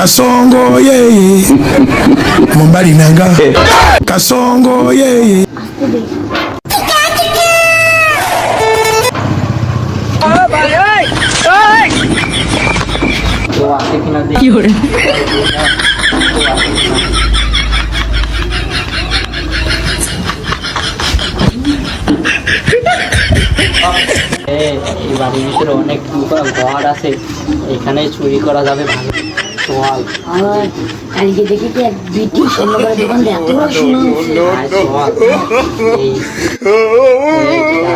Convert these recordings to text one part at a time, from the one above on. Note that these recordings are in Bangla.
Kasongo yeye Mombali nanga Kasongo yeye কি করে এই বাড়ির ভিতরে অনেক ঘর আছে, এখানে চুরি করা যাবে ভালো। চল কালকে দেখি কি এক ব্রিটিশ অন্য করে দোকান দেয় এত বড় সোনা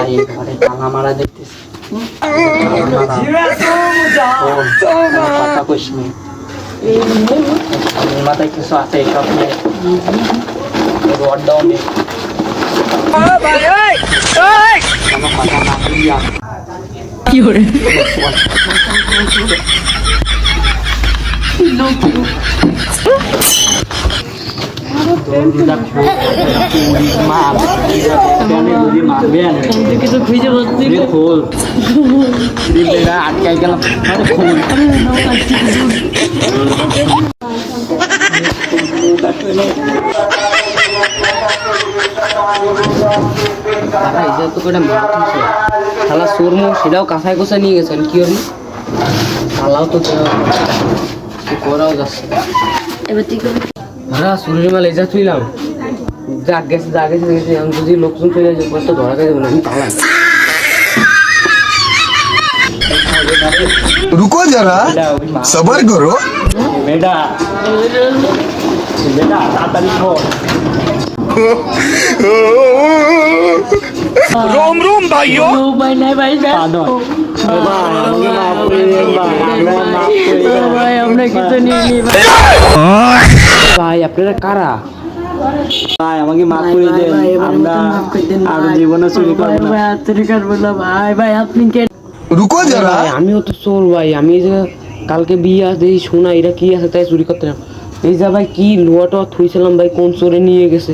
এই ঘরে তালা মারা দেখতেছি। কথা কইস নি, মাথায় কিছু আছে সব নিয়ে রডটাও নেই। কি করে কিছু খুঁজে বলছি আটকাই গেলাম। শালা সুরমু সেটাও কাঁচায় কোষায় নিয়ে গেছেন কি হল, শালাও তো করাও যাচ্ছে। এবার ঠিক আছে হ্যাঁ সুরের মাল এই যা তুইলাম যা গেছে গেছে আমি যদি লোকজন চলে যাবে তো ধরা যাবে না, আমি পালাই। रुको जरा सबर करो বেটা বেটা তাড়াতাড়ি শোন। रोम रोम भाइयों ভাই নাই ভাই ভাই আমরা কিছু নিয়ে নি ভাই আপনারা কারা? ভাই আমাকে মাফ করে দেন, আমরা আর জীবনে চুরি করব না। ভাই চুরি করবো না ভাই ভাই আপনি কে रुको जरा ভাই আমিও তো চোর ভাই, আমি এই যে কালকে বিয়ে আছে এই শোনা এটা কি আছে তাই চুরি করতে না। এই যে ভাই কি লোহাটা থুইছিলাম ভাই কোন চোরে নিয়ে গেছে?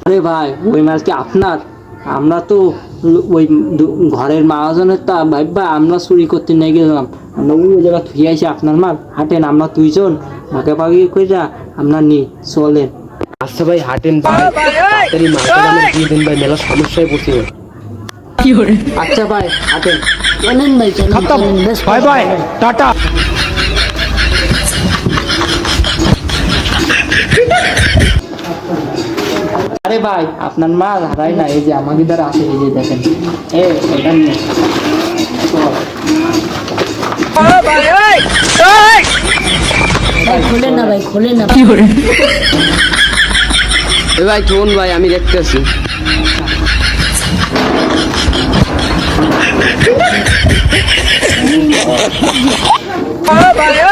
আরে ভাই ওই মাছ কি আপনার? আমরা তো ওই ঘরের মহাজনের তা ভাই ভাই আমরা চুরি করতে নিয়ে গেলাম, আমরা ওই জায়গা থুই আইছি আপনার মাল। হাঁটেন আমরা দুইজন ভাগে ভাগে কইরা আমরা নি চলেন। আচ্ছা ভাই হাঁটেন ভাই, তাড়াতাড়ি মালটা আমরা দিয়ে দেন ভাই, মেলা সমস্যায় পড়ছি ভাই। কি করে আচ্ছা ভাই হাঁটেন। চলেন ভাই চলেন बाय बाय टाटा আরে ভাই আপনার মাল হারাই না, এই যে আমাকে দ্বারা আছে, এই যে দেখেন এটা নিয়ে খোলেন না ভাই খোলেন না কি করে ভাই শোন ভাই আমি দেখতেছি। भाई